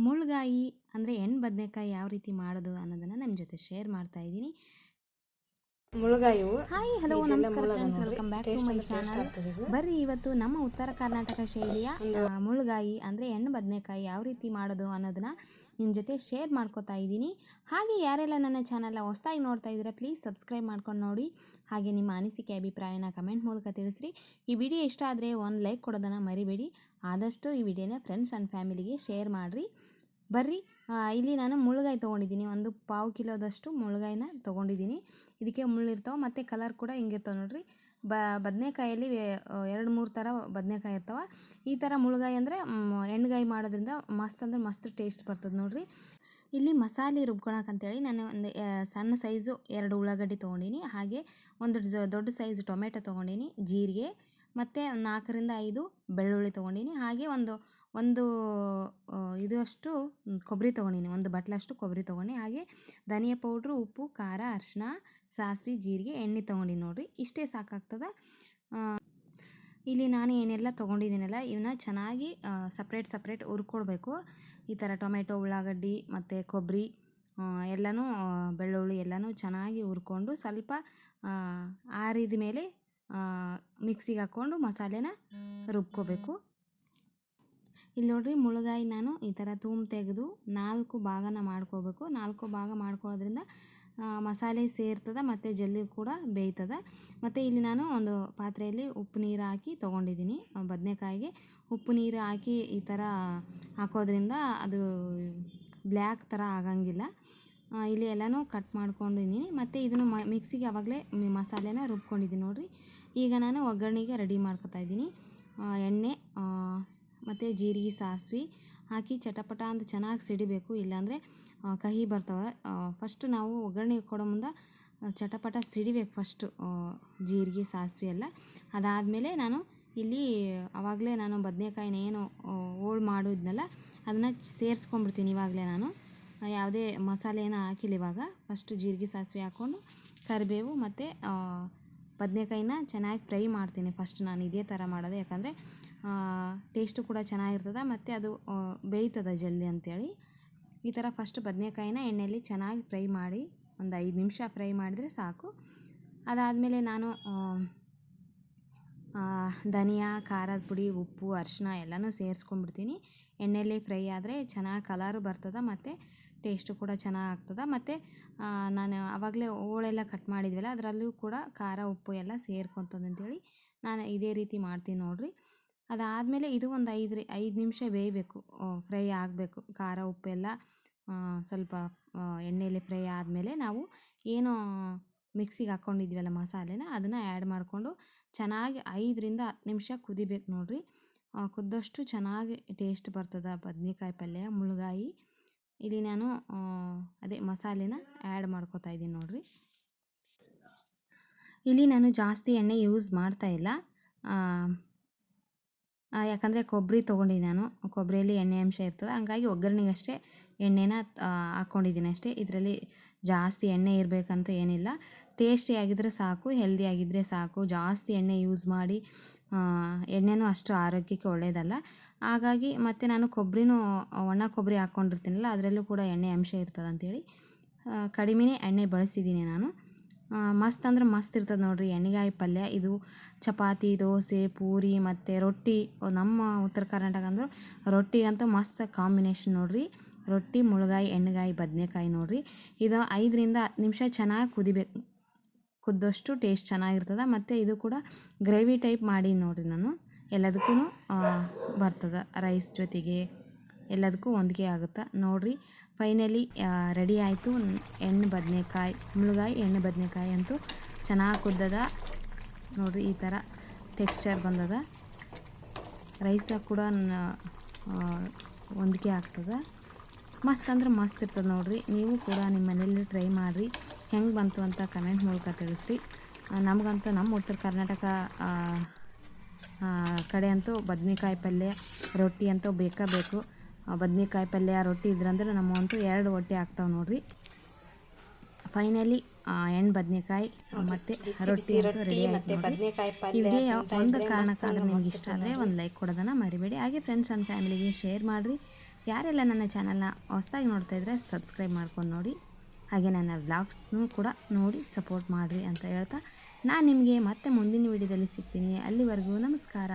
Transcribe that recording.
ಮುಳ್ಳುಗಾಯಿ ಅಂದರೆ ಹೆಣ್ಣು ಬದನೆಕಾಯಿ ಯಾವ ರೀತಿ ಮಾಡೋದು ಅನ್ನೋದನ್ನು ನಿಮ್ಮ ಜೊತೆ ಶೇರ್ ಮಾಡ್ತಾ ಇದ್ದೀನಿ. ಮುಳುಗಾಯಿ ಹಾಯ್ ಹಲೋ ನಮಸ್ಕಾರ friends, welcome back to my channel. ಬರ್ರಿ ಇವತ್ತು ನಮ್ಮ ಉತ್ತರ ಕರ್ನಾಟಕ ಶೈಲಿಯ ಮುಳ್ಳುಗಾಯಿ ಅಂದರೆ ಹೆಣ್ಣು ಬದನೆಕಾಯಿ ಯಾವ ರೀತಿ ಮಾಡೋದು ಅನ್ನೋದನ್ನ ನಿಮ್ಮ ಜೊತೆ ಶೇರ್ ಮಾಡ್ಕೋತಾ ಇದ್ದೀನಿ. ಹಾಗೆ ಯಾರೆಲ್ಲ ನನ್ನ ಚಾನಲ್ನ ಹೊಸದಾಗಿ ನೋಡ್ತಾ ಇದ್ದೀರಾ ಪ್ಲೀಸ್ ಸಬ್ಸ್ಕ್ರೈಬ್ ಮಾಡ್ಕೊಂಡು ನೋಡಿ. ಹಾಗೆ ನಿಮ್ಮ ಅನಿಸಿಕೆ ಅಭಿಪ್ರಾಯನ ಕಮೆಂಟ್ ಮೂಲಕ ತಿಳಿಸ್ರಿ. ಈ ವಿಡಿಯೋ ಇಷ್ಟ ಆದರೆ ಒಂದು ಲೈಕ್ ಕೊಡೋದನ್ನು ಮರಿಬೇಡಿ. ಆದಷ್ಟು ಈ ವಿಡಿಯೋನ ಫ್ರೆಂಡ್ಸ್ ಆ್ಯಂಡ್ ಫ್ಯಾಮಿಲಿಗೆ ಶೇರ್ ಮಾಡಿರಿ. ಬರ್ರಿ, ಇಲ್ಲಿ ನಾನು ಮುಳ್ಳುಗಾಯಿ ತೊಗೊಂಡಿದ್ದೀನಿ. ಒಂದು ಪಾವು ಕಿಲೋದಷ್ಟು ಮುಳ್ಳುಗಾಯಿನ ತೊಗೊಂಡಿದ್ದೀನಿ. ಇದಕ್ಕೆ ಮುಳ್ಳಿರ್ತಾವೆ ಮತ್ತು ಕಲರ್ ಕೂಡ ಹಿಂಗಿರ್ತಾವೆ ನೋಡಿರಿ. ಬದನೆಕಾಯಲ್ಲಿ 2-3 ಥರ ಬದನೆಕಾಯಿ ಇರ್ತಾವೆ. ಈ ಥರ ಮುಳ್ಳುಗಾಯಿ ಅಂದರೆ ಎಣ್ಣೆಗಾಯಿ ಮಾಡೋದ್ರಿಂದ ಮಸ್ತ್ ಅಂದ್ರೆ ಮಸ್ತ್ ಟೇಸ್ಟ್ ಬರ್ತದೆ ನೋಡಿರಿ. ಇಲ್ಲಿ ಮಸಾಲೆ ರುಬ್ಕೊಳಕ್ಕಂತೇಳಿ ನಾನು ಒಂದು ಸಣ್ಣ ಸೈಜು 2 ಉಳ್ಳಾಗಡ್ಡಿ ತೊಗೊಂಡಿನಿ. ಹಾಗೆ ಒಂದು ದೊಡ್ಡ ಸೈಜ್ ಟೊಮೆಟೊ ತೊಗೊಂಡಿನಿ, ಜೀರಿಗೆ ಮತ್ತು 4-5 ಬೆಳ್ಳುಳ್ಳಿ ತೊಗೊಂಡಿನಿ. ಹಾಗೆ ಒಂದು ಇದಷ್ಟು ಕೊಬ್ಬರಿ ತೊಗೊಂಡಿನಿ, ಒಂದು ಬಟ್ಲಷ್ಟು ಕೊಬ್ಬರಿ ತೊಗೊಂಡು. ಹಾಗೆ ಧನಿಯಾ ಪೌಡ್ರು, ಉಪ್ಪು, ಖಾರ, ಅರಿಶಿನ, ಸಾಸಿವೆ, ಜೀರಿಗೆ, ಎಣ್ಣೆ ತೊಗೊಂಡಿನಿ ನೋಡಿರಿ. ಇಷ್ಟೇ ಸಾಕಾಗ್ತದೆ. ಇಲ್ಲಿ ನಾನು ಏನೆಲ್ಲ ತೊಗೊಂಡಿದ್ದೀನಲ್ಲ ಇವನ್ನ ಚೆನ್ನಾಗಿ ಸಪ್ರೇಟ್ ಹುರ್ಕೊಳ್ಬೇಕು. ಈ ಥರ ಟೊಮೆಟೊ, ಉಳ್ಳಾಗಡ್ಡಿ ಮತ್ತು ಕೊಬ್ಬರಿ ಎಲ್ಲನೂ, ಬೆಳ್ಳುಳ್ಳಿ ಎಲ್ಲನೂ ಚೆನ್ನಾಗಿ ಹುರ್ಕೊಂಡು ಸ್ವಲ್ಪ ಆರಿದ ಮೇಲೆ ಮಿಕ್ಸಿಗೆ ಹಾಕ್ಕೊಂಡು ಮಸಾಲೆನ ರುಬ್ಕೋಬೇಕು. ಇಲ್ಲಿ ನೋಡಿರಿ, ಮುಳ್ಳುಗಾಯಿ ನಾನು ಈ ಥರ ತೆಗೆದು 4 ಭಾಗನ ಮಾಡ್ಕೋಬೇಕು. 4 ಭಾಗ ಮಾಡ್ಕೊಳ್ಳೋದ್ರಿಂದ ಮಸಾಲೆ ಸೇರ್ತದೆ ಮತ್ತು ಜಲ್ದಿ ಕೂಡ ಬೇಯ್ತದೆ. ಮತ್ತು ಇಲ್ಲಿ ನಾನು ಒಂದು ಪಾತ್ರೆಯಲ್ಲಿ ಉಪ್ಪು ನೀರು ಹಾಕಿ ತೊಗೊಂಡಿದ್ದೀನಿ. ಬದನೆಕಾಯಿಗೆ ಉಪ್ಪು ನೀರು ಹಾಕಿ ಈ ಥರ ಹಾಕೋದ್ರಿಂದ ಅದು ಬ್ಲ್ಯಾಕ್ ಥರ ಆಗಂಗಿಲ್ಲ. ಇಲ್ಲಿ ಎಲ್ಲನೂ ಕಟ್ ಮಾಡ್ಕೊಂಡಿದ್ದೀನಿ. ಮತ್ತು ಇದನ್ನು ಮಿಕ್ಸಿಗೆ ಆವಾಗಲೇ ಮಸಾಲೆನ ರುಬ್ಕೊಂಡಿದ್ದೀನಿ ನೋಡಿರಿ. ಈಗ ನಾನು ಒಗ್ಗರಣೆಗೆ ರೆಡಿ ಮಾಡ್ಕೊತಾ ಇದ್ದೀನಿ. ಎಣ್ಣೆ ಮತ್ತು ಜೀರಿಗೆ, ಸಾಸಿವೆ ಹಾಕಿ ಚಟಪಟ ಅಂತ ಚೆನ್ನಾಗಿ ಸಿಡಿಬೇಕು, ಇಲ್ಲಾಂದರೆ ಕಹಿ ಬರ್ತವೆ. ಫಸ್ಟು ನಾವು ಒಗ್ಗರಣೆ ಕೊಡೋ ಮುಂದೆ ಚಟಪಟ ಸಿಡಿಬೇಕು ಫಸ್ಟು ಜೀರಿಗೆ, ಸಾಸಿವೆ ಎಲ್ಲ. ಅದಾದಮೇಲೆ ನಾನು ಇಲ್ಲಿ ಆವಾಗಲೇ ನಾನು ಬದನೆಕಾಯಿನ ಏನು ಹೋಳು ಮಾಡಿದ್ನಲ್ಲ ಅದನ್ನು ಸೇರಿಸ್ಕೊಂಡ್ಬಿಡ್ತೀನಿ. ಇವಾಗಲೇ ನಾನು ಯಾವುದೇ ಮಸಾಲೆನ ಹಾಕಿಲ್ಲ. ಇವಾಗ ಫಸ್ಟ್ ಜೀರಿಗೆ, ಸಾಸಿವೆ ಹಾಕ್ಕೊಂಡು ಕರಿಬೇವು ಮತ್ತು ಬದನೆಕಾಯಿನ ಚೆನ್ನಾಗಿ ಫ್ರೈ ಮಾಡ್ತೀನಿ. ಫಸ್ಟ್ ನಾನು ಇದೇ ಥರ ಮಾಡೋದು, ಯಾಕಂದರೆ ಟೇಸ್ಟು ಕೂಡ ಚೆನ್ನಾಗಿರ್ತದೆ ಮತ್ತು ಅದು ಬೇಯ್ತದೆ ಜಲ್ದಿ ಅಂಥೇಳಿ. ಈ ಥರ ಫಸ್ಟ್ ಬದನೆಕಾಯಿನ ಎಣ್ಣೆಯಲ್ಲಿ ಚೆನ್ನಾಗಿ ಫ್ರೈ ಮಾಡಿ ಒಂದು 5 ನಿಮಿಷ ಫ್ರೈ ಮಾಡಿದರೆ ಸಾಕು. ಅದಾದಮೇಲೆ ನಾನು ಧನಿಯಾ, ಖಾರದ ಪುಡಿ, ಉಪ್ಪು, ಅರಿಶಿನ ಎಲ್ಲನೂ ಸೇರಿಸ್ಕೊಂಡ್ಬಿಡ್ತೀನಿ. ಎಣ್ಣೆಯಲ್ಲಿ ಫ್ರೈ ಆದರೆ ಚೆನ್ನಾಗಿ ಕಲರು ಬರ್ತದೆ ಮತ್ತು ಟೇಸ್ಟು ಕೂಡ ಚೆನ್ನಾಗಾಗ್ತದೆ. ಮತ್ತು ನಾನು ಆವಾಗಲೇ ಹೋಳೆಲ್ಲ ಕಟ್ ಮಾಡಿದ್ವಲ್ಲ ಅದರಲ್ಲೂ ಕೂಡ ಖಾರ, ಉಪ್ಪು ಎಲ್ಲ ಸೇರ್ಕೊತದೆ ಅಂಥೇಳಿ ನಾನು ಇದೇ ರೀತಿ ಮಾಡ್ತೀನಿ ನೋಡಿರಿ. ಅದಾದಮೇಲೆ ಇದು ಒಂದು 5 ನಿಮಿಷ ಬೇಯಬೇಕು, ಫ್ರೈ ಆಗಬೇಕು. ಖಾರ, ಉಪ್ಪೆಲ್ಲ ಸ್ವಲ್ಪ ಎಣ್ಣೆಯಲ್ಲಿ ಫ್ರೈ ಆದಮೇಲೆ ನಾವು ಏನು ಮಿಕ್ಸಿಗೆ ಹಾಕ್ಕೊಂಡಿದ್ವಲ್ಲ ಮಸಾಲೆನ ಅದನ್ನು ಆ್ಯಡ್ ಮಾಡಿಕೊಂಡು ಚೆನ್ನಾಗಿ 5-10 ನಿಮಿಷ ಕುದಿಬೇಕು ನೋಡಿರಿ. ಕುದ್ದಷ್ಟು ಚೆನ್ನಾಗಿ ಟೇಸ್ಟ್ ಬರ್ತದೆ ಬದ್ನೆಕಾಯಿ ಪಲ್ಯ, ಮುಳ್ಳುಗಾಯಿ. ಇಲ್ಲಿ ನಾನು ಅದೇ ಮಸಾಲೆನ ಆ್ಯಡ್ ಮಾಡ್ಕೊತಾ ಇದ್ದೀನಿ ನೋಡಿರಿ. ಇಲ್ಲಿ ನಾನು ಜಾಸ್ತಿ ಎಣ್ಣೆ ಯೂಸ್ ಮಾಡ್ತಾಯಿಲ್ಲ, ಯಾಕಂದರೆ ಕೊಬ್ಬರಿ ತೊಗೊಂಡಿನಿ ನಾನು. ಕೊಬ್ಬರಿಯಲ್ಲಿ ಎಣ್ಣೆ ಅಂಶ ಇರ್ತದೆ, ಹಂಗಾಗಿ ಒಗ್ಗರಣೆಗಷ್ಟೇ ಎಣ್ಣೆನ ಹಾಕ್ಕೊಂಡಿದ್ದೀನಿ ಅಷ್ಟೇ. ಇದರಲ್ಲಿ ಜಾಸ್ತಿ ಎಣ್ಣೆ ಇರಬೇಕಂತ ಏನಿಲ್ಲ. ಟೇಸ್ಟಿಯಾಗಿದ್ದರೆ ಸಾಕು, ಹೆಲ್ದಿಯಾಗಿದ್ದರೆ ಸಾಕು. ಜಾಸ್ತಿ ಎಣ್ಣೆ ಯೂಸ್ ಮಾಡಿ ಎಣ್ಣೆನೂ ಅಷ್ಟು ಆರೋಗ್ಯಕ್ಕೆ ಒಳ್ಳೆಯದಲ್ಲ. ಹಾಗಾಗಿ ಮತ್ತು ನಾನು ಒಣ ಕೊಬ್ಬರಿ ಹಾಕ್ಕೊಂಡಿರ್ತೀನಲ್ಲ ಅದರಲ್ಲೂ ಕೂಡ ಎಣ್ಣೆ ಅಂಶ ಇರ್ತದೆ ಅಂಥೇಳಿ ಕಡಿಮೆನೇ ಎಣ್ಣೆ ಬಳಸಿದ್ದೀನಿ ನಾನು. ಮಸ್ತ್ ಅಂದ್ರೆ ಮಸ್ತ್ ಇರ್ತದೆ ನೋಡಿರಿ ಎಣ್ಣೆಗಾಯಿ ಪಲ್ಯ. ಇದು ಚಪಾತಿ, ದೋಸೆ, ಪೂರಿ ಮತ್ತು ರೊಟ್ಟಿ, ನಮ್ಮ ಉತ್ತರ ಕರ್ನಾಟಕ ಅಂದ್ರೆ ರೊಟ್ಟಿ ಅಂತೂ ಮಸ್ತ್ ಕಾಂಬಿನೇಷನ್ ನೋಡಿರಿ. ರೊಟ್ಟಿ, ಮುಳ್ಳುಗಾಯಿ, ಎಣ್ಣೆಗಾಯಿ, ಬದನೆಕಾಯಿ ನೋಡಿರಿ. ಇದು 5-10 ನಿಮಿಷ ಚೆನ್ನಾಗಿ ಕುದಿಬೇಕು. ಕುದ್ದಷ್ಟು ಟೇಸ್ಟ್ ಚೆನ್ನಾಗಿರ್ತದೆ. ಮತ್ತು ಇದು ಕೂಡ ಗ್ರೇವಿ ಟೈಪ್ ಮಾಡಿ ನೋಡಿರಿ ನಾನು. ಎಲ್ಲದಕ್ಕೂ ಬರ್ತದೆ, ರೈಸ್ ಜೊತೆಗೆ ಎಲ್ಲದಕ್ಕೂ ಹೊಂದಿಕೆ ಆಗುತ್ತೆ ನೋಡಿರಿ. ಫೈನಲಿ ರೆಡಿ ಆಯಿತು ಮುಳ್ಳುಗಾಯಿ ಎಣ್ಣೆ ಬದನೆಕಾಯಿ ಅಂತೂ ಚೆನ್ನಾಗಿ ಕುದ್ದದ ನೋಡಿರಿ. ಈ ಥರ ಟೆಕ್ಸ್ಚರ್ ಬಂದದ, ರೈಸ್ದಾಗ ಕೂಡ ಹೊಂದಿಕೆ ಆಗ್ತದೆ. ಮಸ್ತ್ ಅಂದ್ರೆ ಮಸ್ತ್ ಇರ್ತದೆ ನೋಡಿರಿ. ನೀವು ಕೂಡ ನಿಮ್ಮ ಮನೇಲಿ ಟ್ರೈ ಮಾಡಿರಿ, ಹೆಂಗೆ ಬಂತು ಅಂತ ಕಮೆಂಟ್ ಮೂಲಕ ತಿಳಿಸ್ರಿ. ನಮಗಂತೂ ನಮ್ಮ ಉತ್ತರ ಕರ್ನಾಟಕ ಕಡೆ ಅಂತೂ ಬದನೆಕಾಯಿ ಪಲ್ಯ, ರೊಟ್ಟಿ ಅಂತೂ ಬೇಕು. ಬದನೆಕಾಯಿ ಪಲ್ಯ, ರೊಟ್ಟಿ ಇದ್ರಂದ್ರೆ ನಮ್ಮಂತೂ 2 ಹೊಟ್ಟೆ ಆಗ್ತಾವೆ ನೋಡಿರಿ. ಫೈನಲಿ ಎಣ್ಣೆ ಬದನೆಕಾಯಿ ಮತ್ತು ರೊಟ್ಟಿ ಅಂತೂ ರೆಡಿ ಆಯ್ತು ನೋಡಿರಿ. ಈ ವಿಡಿಯೋ ಒಂದು ಕಾರಣಕ್ಕಾದ್ರೆ ನಿಮ್ಗೆ ಇಷ್ಟ ಆದರೆ ಒಂದು ಲೈಕ್ ಕೊಡೋದನ್ನು ಮರಿಬೇಡಿ. ಹಾಗೆ ಫ್ರೆಂಡ್ಸ್ ಆ್ಯಂಡ್ ಫ್ಯಾಮಿಲಿಗೆ ಶೇರ್ ಮಾಡಿರಿ. ಯಾರೆಲ್ಲ ನನ್ನ ಚಾನಲ್ನ ಹೊಸದಾಗಿ ನೋಡ್ತಾ ಇದ್ದರೆ ಸಬ್ಸ್ಕ್ರೈಬ್ ಮಾಡ್ಕೊಂಡು ನೋಡಿ, ಹಾಗೆ ನನ್ನ ವ್ಲಾಗ್ಸ್ನೂ ಕೂಡ ನೋಡಿ ಸಪೋರ್ಟ್ ಮಾಡಿರಿ ಅಂತ ಹೇಳ್ತಾ ನಾನು ನಿಮಗೆ ಮತ್ತೆ ಮುಂದಿನ ವಿಡಿಯೋದಲ್ಲಿ ಸಿಗ್ತೀನಿ. ಅಲ್ಲಿವರೆಗೂ ನಮಸ್ಕಾರ.